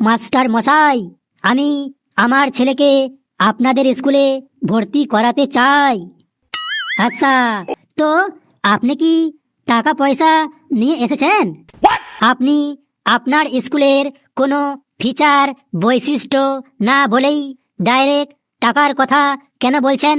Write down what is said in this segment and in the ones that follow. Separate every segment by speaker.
Speaker 1: Master মশাই, আমি আমার ছেলেকে আপনাদের স্কুলে ভর্তি করাতে চাই। আচ্ছা, তো আপনি কি টাকা পয়সা নিয়ে এসেছেন? আপনি আপনার স্কুলের কোনো ফিচার বৈশিষ্ট্য না বলেই ডাইরেক্ট টাকার কথা কেন বলছেন?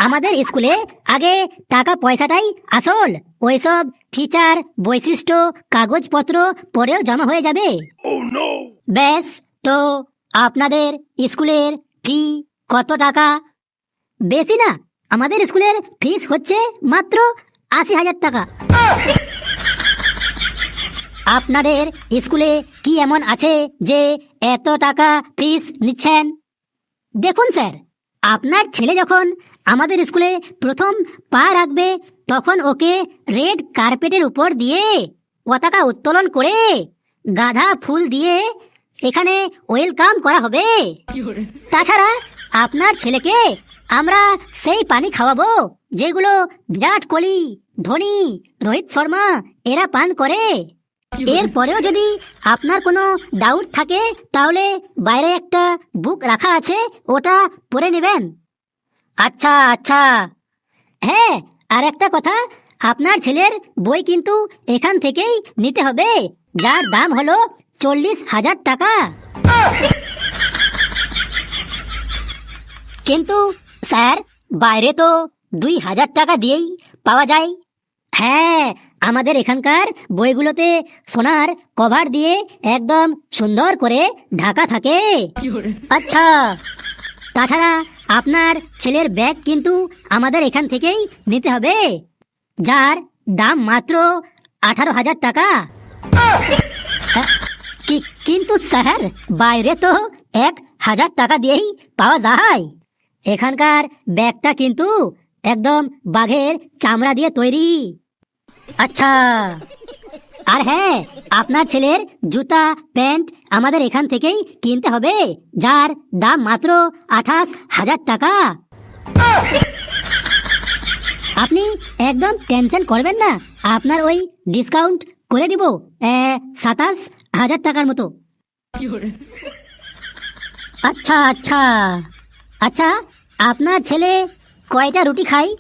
Speaker 1: আমাদের স্কুলে আগে টাকা পয়সাটাই আসল। ওইসব ফিচার বৈশিষ্ট্য কাগজপত্র পরেও জমা হয়ে যাবে। ব্যাস, তো আপনাদের স্কুলের ফি কত টাকা? বেশি না, আমাদের স্কুলের ফিস হচ্ছে মাত্র ৮০,০০০ টাকা। আপনাদের স্কুলে কি এমন আছে যে এত টাকা ফিস নিচ্ছেন? দেখুন স্যার, আপনার ছেলে যখন আমাদের স্কুলে প্রথম পা রাখবে তখন ওকে রেড কার্পেটের উপর দিয়ে পতাকা উত্তোলন করে গাঁদা ফুল দিয়ে এখানে ওয়েলকাম করা হবে। তাছাড়া আপনার ছেলেকে আমরা সেই পানি খাওয়াবো যেগুলো বিরাট কোহলি, ধোনি, রোহিত শর্মা এরা পান করে। এরপরেও যদি আপনার কোনো ডাউট থাকে তাহলে বাইরে একটা বুক রাখা আছে, ওটা পড়ে নেবেন। আচ্ছা আচ্ছা, হ্যাঁ, আর একটা কথা, আপনার ছেলের বই কিন্তু এখান থেকেই নিতে হবে, যার দাম হলো ৪০,০০০ টাকা। কিন্তু স্যার, বাইরে তো ২,০০০ টাকা দিয়েই পাওয়া যায়। হ্যাঁ, আমাদের এখানকার বইগুলোতে সোনার কভার দিয়ে একদম সুন্দর করে ঢাকা থাকে। আচ্ছা, তাছাড়া আপনার ছেলের ব্যাগ কিন্তু আমাদের এখান থেকেই নিতে হবে, যার দাম মাত্র ১৮,০০০ টাকা। কিন্তু স্যার, বাইরে তো ১,০০০ টাকা দিয়েই পাওয়া যায়। এখানকার ব্যাগটা কিন্তু একদম বাঘের চামড়া দিয়ে তৈরি। আচ্ছা, আর হ্যাঁ, আপনার ছেলের জুতা প্যান্ট আমাদের এখান থেকেই কিনতে হবে, যার দাম মাত্র ২৮,০০০ টাকা। আপনি একদম টেনশন করবেন না, আপনার ওই ডিসকাউন্ট করে দিব ২৭,০০০ টাকার মতো। আচ্ছা আচ্ছা আচ্ছা, আপনার ছেলে কয়টা রুটি খায়?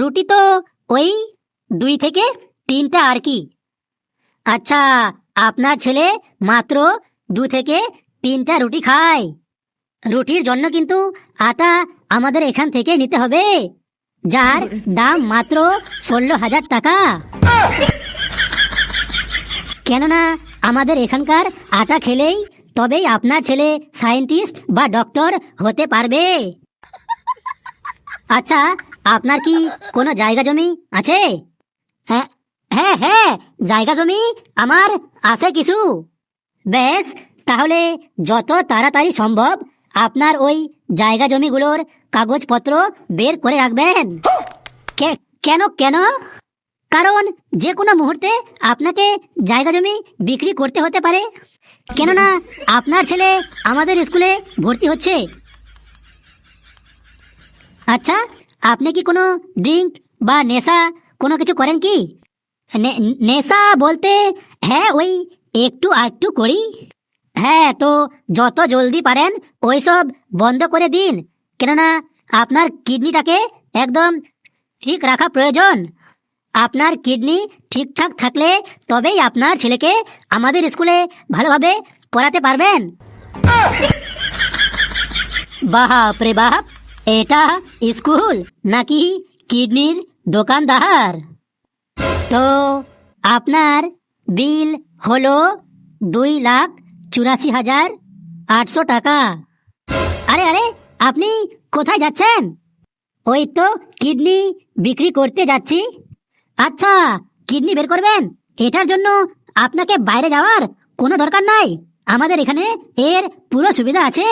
Speaker 1: রুটি তো ওই ২ থেকে ৩টা আর কি। আচ্ছা, আপনার ছেলে মাত্র ২ থেকে ৩টা রুটি খায়। রুটির জন্য কিন্তু আটা আমাদের এখান থেকে নিতে হবে, যার দাম মাত্র ১৬,০০০ টাকা। কেননা আমাদের এখানকার আটা খেলেই তবেই আপনার ছেলে সায়েন্টিস্ট বা ডক্টর হতে পারবে। আচ্ছা, আপনার কি কোনো জায়গা জমি আছে? হ্যাঁ হ্যাঁ হ্যাঁ, জায়গা জমি আমার আছে কিছু। বেশ, তাহলে যত তাড়াতাড়ি সম্ভব আপনার ওই জায়গা জমিগুলোর কাগজপত্র বের করে রাখবেন। কেন কেন? কারণ যে কোনো মুহূর্তে আপনাকে জায়গা জমি বিক্রি করতে হতে পারে, কেননা আপনার ছেলে আমাদের স্কুলে ভর্তি হচ্ছে। আচ্ছা, আপনি কি কোনো ড্রিঙ্ক বা নেশা কোনো কিছু করেন কি? নেশা বলতে হ্যাঁ, ওই একটু আধটু করি। হ্যাঁ, তো যত জলদি পারেন ওইসব বন্ধ করে দিন, কেননা আপনার কিডনিটাকে একদম ঠিক রাখা প্রয়োজন। আপনার কিডনি ঠিকঠাক থাকলে তবেই আপনার ছেলেকে আমাদের স্কুলে ভালোভাবে পড়াতে পারবেন। বাপ রে বাপ, এটা স্কুল নাকি কিডনির দোকানদার? তো আপনার বিল হলো ২,৮৪,৮০০ টাকা। আরে আরে, আপনি কোথায় যাচ্ছেন? ওই তো কিডনি বিক্রি করতে যাচ্ছি। আচ্ছা, কিডনি বের করবেন? এটার জন্য আপনাকে বাইরে যাওয়ার কোনো দরকার নাই, আমাদের এখানে এর পুরো সুবিধা আছে।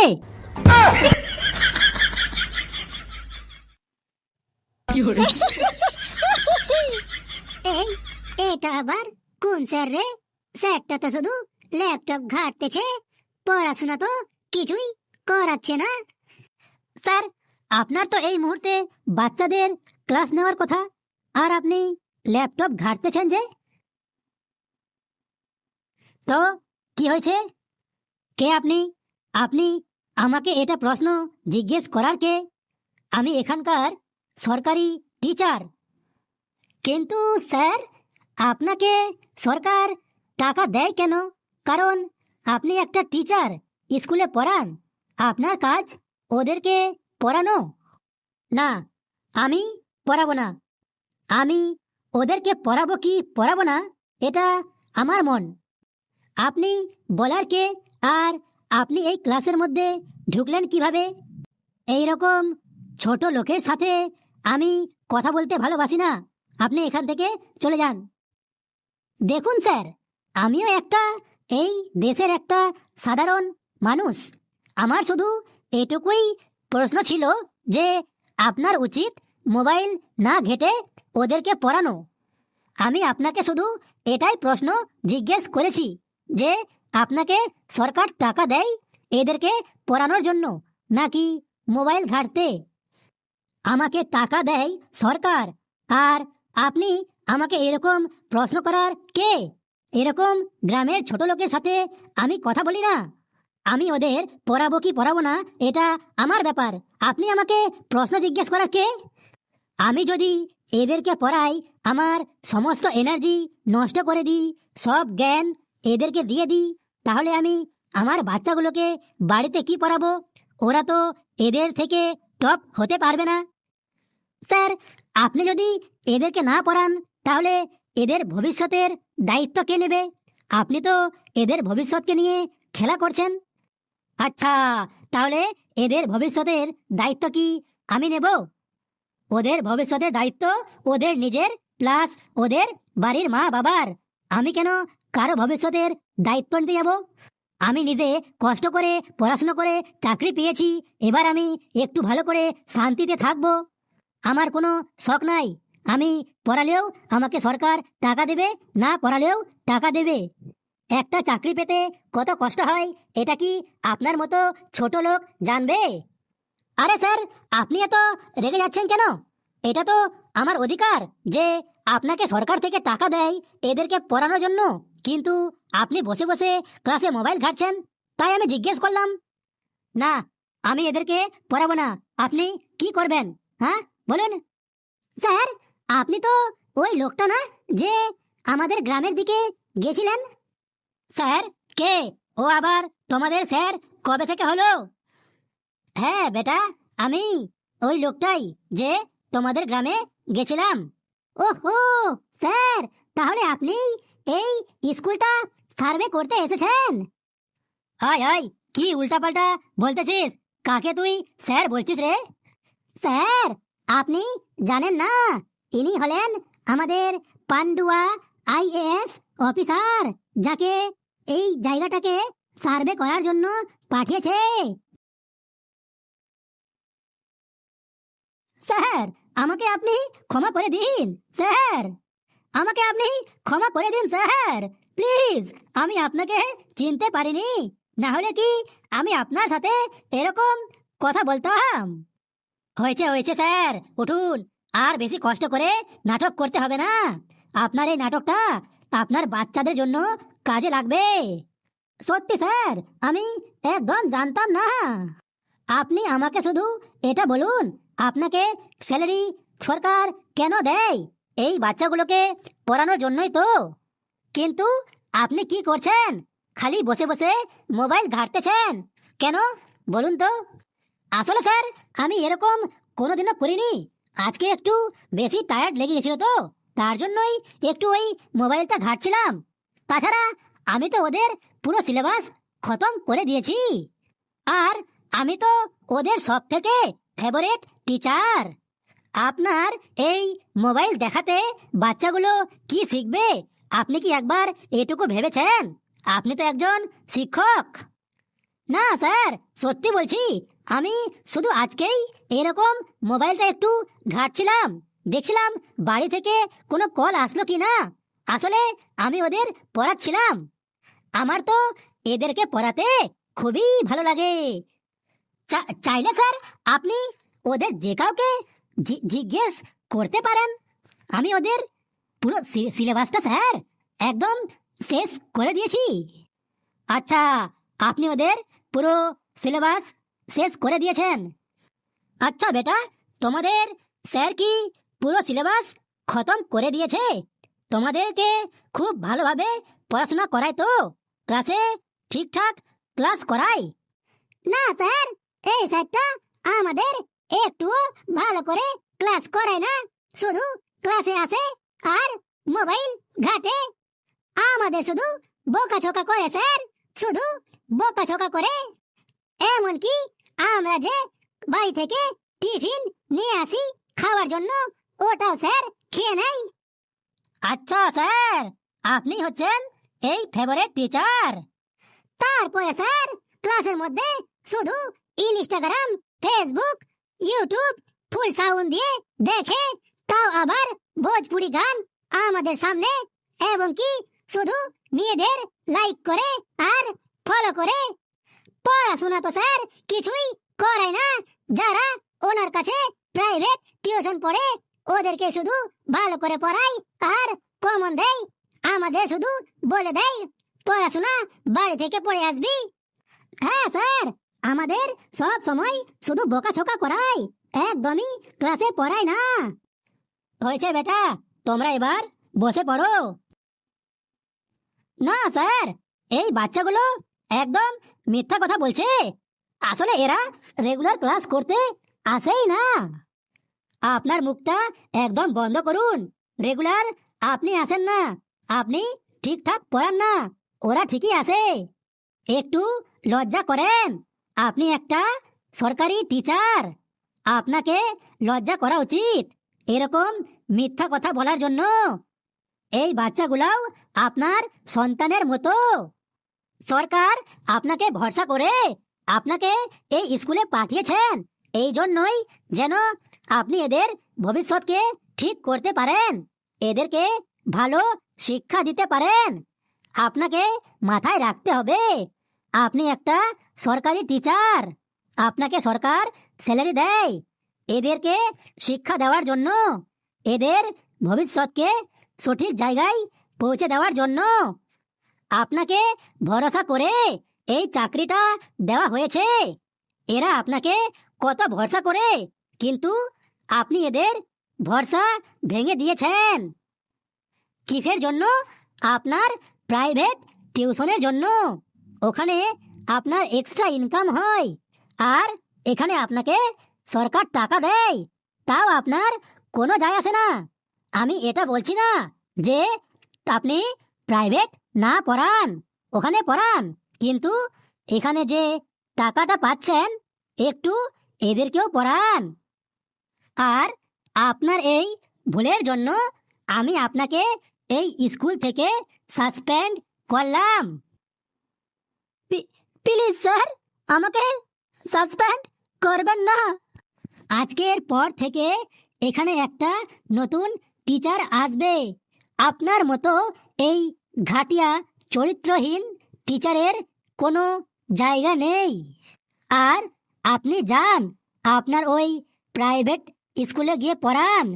Speaker 1: এটা আবার কোন স্যার রে? স্যারটা তো শুধু ল্যাপটপ ঘাঁটতেছে, পড়াশোনা তো কিছুই করাচ্ছে না। স্যার, আপনার তো এই মুহূর্তে বাচ্চাদের ক্লাস নেওয়ার কথা, আর আপনি ল্যাপটপ ঘাঁটতেছেন যে? তো কি হয়েছে? কে আপনি? আপনি আমাকে এটা প্রশ্ন জিজ্ঞেস করার কে? আমি এখানকার সরকারি টিচার। কিন্তু স্যার, আপনাকে সরকার টাকা দেয় কেন? কারণ আপনি একটা টিচার, স্কুলে পড়ান। আপনার কাজ ওদেরকে পড়ানো। না, আমি পড়াবো না। আমি ওদেরকে পড়াবো কি পড়াবো না, এটা আমার মন। আপনি বলার কে? আর আপনি এই ক্লাসের মধ্যে ঢুকলেন কিভাবে? এই রকম ছোট লোকের সাথে আমি কথা বলতে ভালোবাসি না। আপনি এখান থেকে চলে যান। দেখুন স্যার, আমিও একটা এই দেশের একটা সাধারণ মানুষ। আমার শুধু এটুকুই প্রশ্ন ছিল যে আপনার উচিত মোবাইল না ঘেঁটে ওদেরকে পড়ানো। আমি আপনাকে শুধু এটাই প্রশ্ন জিজ্ঞেস করেছি যে আপনাকে সরকার টাকা দেয় এদেরকে পড়ানোর জন্য নাকি মোবাইল ঘাঁটতে? আমাকে টাকা দেয় সরকার, আর আপনি আমাকে এরকম প্রশ্ন করার কে? এরকম গ্রামের ছোট লোকের সাথে আমি কথা বলি না। আমি ওদের পড়াবো কি পড়াবো না এটা আমার ব্যাপার। আপনি আমাকে প্রশ্ন জিজ্ঞেস করার কে? আমি যদি এদেরকে পড়াই, আমার সমস্ত এনার্জি নষ্ট করে দিই, সব জ্ঞান এদেরকে দিয়ে দিই, তাহলে আমি আমার বাচ্চাগুলোকে বাড়িতে কি পড়াবো? ওরা তো এদের থেকে টপ হতে পারবে না। স্যার, আপনি যদি এদেরকে না পড়ান তাহলে এদের ভবিষ্যতের দায়িত্ব কে নেবে? আপনি তো এদের ভবিষ্যৎকে নিয়ে খেলা করছেন। আচ্ছা, তাহলে এদের ভবিষ্যতের দায়িত্ব কি আমি নেব? ওদের ভবিষ্যতের দায়িত্ব ওদের নিজের, প্লাস ওদের বাড়ির মা বাবার। আমি কেন কারো ভবিষ্যতের দায়িত্ব নিতে যাব? আমি নিজে কষ্ট করে পড়াশোনা করে চাকরি পেয়েছি, এবার আমি একটু ভালো করে শান্তিতে থাকবো। আমার কোনো শখ নাই। আমি পড়ালেও আমাকে সরকার টাকা দেবে, না পড়ালেও টাকা দেবে। একটা চাকরি পেতে কত কষ্ট হয় এটা কি আপনার মতো ছোট লোক জানবে? আরে স্যার, আপনি এত রেগে যাচ্ছেন কেন? এটা তো আমার অধিকার যে আপনাকে সরকার থেকে টাকা দেয় এদেরকে পড়ানোর জন্য, কিন্তু আপনি বসে বসে ক্লাসে মোবাইল ঘাঁটছেন। তাই আমি জিজ্ঞেস করলাম। না, আমি এদেরকে পড়াবো না। আপনি কি করবেন? হ্যাঁ, বলুন। স্যার, আপনি তো ওই লোকটা না যে আমাদের গ্রামের দিকে গেছিলেন? স্যার, কে? ও আবার তোমাদের স্যার কবে থেকে হলো? হ্যাঁ বেটা, আমি ওই লোকটাই যে তোমাদের গ্রামে গেছিলাম। ওহো স্যার, তাহলে আপনি এই স্কুলটা সার্ভে করতে এসেছেন? আয় আয়, কি উল্টাপাল্টা বলতেছিস? কাকে তুই স্যার বলছিস রে? স্যার, আপনি জানেন না, ইনি হলেন আমাদের পান্ডুয়া আইএএস অফিসার, যাকে এই জায়গাটাকে সার্ভে করার জন্য পাঠিয়েছে। স্যার, আমাকে আপনি ক্ষমা করে দিন স্যার। আমাকে আপনি ক্ষমা করে দিন স্যার, প্লিজ। আমি আপনাকে চিনতে পারিনি, না হলে কি আমি আপনার সাথে এরকম কথা বলতাম? হয়েছে হয়েছে স্যার, উঠুন। আর বেশি কষ্ট করে নাটক করতে হবে না। আপনার এই নাটকটা আপনার বাচ্চাদের জন্য কাজে লাগবে। সত্যি স্যার, আমি একদম জানতাম না। আপনি আমাকে শুধু এটা বলুন, আপনাকে স্যালারি সরকার কেন দেয়? এই বাচ্চাগুলোকে পড়ানোর জন্যই তো। কিন্তু আপনি কি করছেন? খালি বসে বসে মোবাইল ঘাঁটতেছেন কেন, বলুন তো? আসলে স্যার, আমি এরকম কোনোদিনও করিনি। আজকে একটু বেশি টায়ার্ড লেগে গেছিল তো, তার জন্যই একটু ওই মোবাইলটা ঘাঁটছিলাম। তাছাড়া আমি তো ওদের পুরো সিলেবাস খতম করে দিয়েছি। আর আমি তো ওদের সব থেকে ফেভারিট টিচার। আপনার এই মোবাইল দেখাতে বাচ্চাগুলো কি শিখবে আপনি কি একবার এটুকু ভেবেছেন? আপনি তো একজন শিক্ষক। না স্যার, সত্যি বলছি, আমি শুধু আজকেই এরকম মোবাইলটা একটু ঘাঁটছিলাম, দেখছিলাম বাড়ি থেকে কোনো কল আসলো কি না। আসলে আমি ওদের পড়াচ্ছিলাম। আমার তো এদেরকে পড়াতে খুবই ভালো লাগে। চাইলে স্যার আপনি ওদের যে কাউকে জিজ্ঞেস করতে পারেন। আমি ওদের পুরো সিলেবাসটা স্যার একদম শেষ করে দিয়েছি। আচ্ছা, আপনি ওদের পুরো সিলেবাস শেষ করে দিয়েছেন? আচ্ছা বেটা, তোমাদের স্যার কি পুরো সিলেবাস খতম করে দিয়েছে? তোমাদেরকে খুব ভালোভাবে পড়াশোনা করায় তো? ক্লাসে ঠিকঠাক ক্লাস করায়? না স্যার, এই স্যারটা আমাদের একটুও ভালো করে ক্লাস করায় না, শুধু ক্লাসে আসে আর মোবাইল ঘাটে। আমাদের শুধু বকাঝকা করে স্যার, শুধু বকাঝকা করে। এমনকি আমরা যে বাড়ি থেকে টিফিন নিয়ে আসি খাওয়ার জন্য, ওটাও স্যার খেয়ে নেয়। আচ্ছা স্যার, আপনি হচ্ছেন এই ফেভারিট টিচার। তারপরে স্যার ক্লাসের মধ্যে শুধু Instagram, Facebook, YouTube full sound দিয়ে দেখে, তাও আবার ভোজপুরি গান আমাদের সামনে, এবং কি শুধু মেয়েদের লাইক করে আর ফলো করে। পড়াশোনা তো স্যার কিছুই করায় না। যারা ওনার কাছে প্রাইভেট টিউশন পড়ে ওদেরকে শুধু ভালো করে পড়ায় আর কমন দেয়। আমাদের শুধু বলে দেয় পড়াশোনা বাড়ি থেকে পড়ে আসবি। হ্যাঁ স্যার, আমাদের সব সময় শুধু বকাঝকা করায়, একদমই ক্লাসে পড়ায় না। হয়েছে বেটা, তোমরা এবার বসে পড়ো। না স্যার, এই বাচ্চাগুলো একদম মিথ্যা কথা বলছে। আসলে এরা রেগুলার ক্লাস করতে আসেই না। আপনার মুখটা একদম বন্ধ করুন। রেগুলার আপনি আসেন না, আপনি ঠিকঠাক পড়ান না, ওরা ঠিকই আসে। একটু লজ্জা করেন, আপনি একটা সরকারি টিচার। আপনাকে লজ্জা করা উচিত এরকম মিথ্যা কথা বলার জন্য। এই বাচ্চাগুলাও আপনার সন্তানের মতো। সরকার আপনাকে ভরসা করে আপনাকে এই স্কুলে পাঠিয়েছেন, এই জন্যই যেন আপনি এদের ভবিষ্যৎকে ঠিক করতে পারেন, এদেরকে ভালো শিক্ষা দিতে পারেন। আপনাকে মাথায় রাখতে হবে আপনি একটা সরকারি টিচার। আপনাকে সরকার স্যালারি দেয় এদেরকে শিক্ষা দেওয়ার জন্য, এদের ভবিষ্যৎকে সঠিক জায়গায় পৌঁছে দেওয়ার জন্য। আপনাকে ভরসা করে এই চাকরিটা দেওয়া হয়েছে। এরা আপনাকে কত ভরসা করে, কিন্তু আপনি এদের ভরসা ভেঙে দিয়েছেন। কিসের জন্য? আপনার প্রাইভেট টিউশনের জন্য। ওখানে আপনার এক্সট্রা ইনকাম হয়, আর এখানে আপনাকে সরকার টাকা দেয়, তাও আপনার কোনো যায় আসে না। আমি এটা বলছি না যে আপনি প্রাইভেট না পড়ান, ওখানে পড়ান, কিন্তু এখানে যে টাকাটা পাচ্ছেন একটু এদেরকেও পড়ান। আর আপনার এই ভুলের জন্য আমি আপনাকে এই স্কুল থেকে সাসপেন্ড করলাম। প্লিজ স্যার, আমাকে সাসপেন্ড করবেন না। আজকের পর থেকে এখানে একটা নতুন টিচার আসবে। আপনার মতো এই ঘাটিয়া চরিত্রহীন টিচারের কোনো জায়গা নেই। আর আপনি যান আপনার ওই প্রাইভেট স্কুলে গিয়ে পড়ান,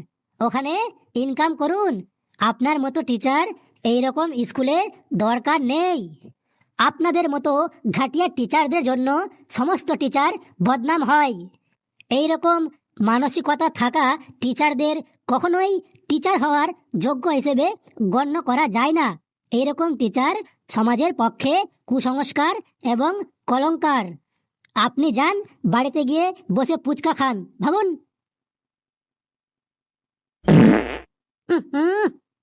Speaker 1: ওখানে ইনকাম করুন। আপনার মতো টিচার এইরকম স্কুলে দরকার নেই। আপনাদের মতো ঘাটিয়া টিচারদের জন্য সমস্ত টিচার বদনাম হয়। এইরকম মানসিকতা থাকা টিচারদের কখনোই টিচার হওয়ার যোগ্য হিসেবে গণ্য করা যায় না। এইরকম টিচার সমাজের পক্ষে কুসংস্কার এবং কলঙ্কার। আপনি যান, বাড়িতে গিয়ে বসে পুচকা খান, ভাবুন।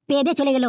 Speaker 1: পেদে চলে গেল।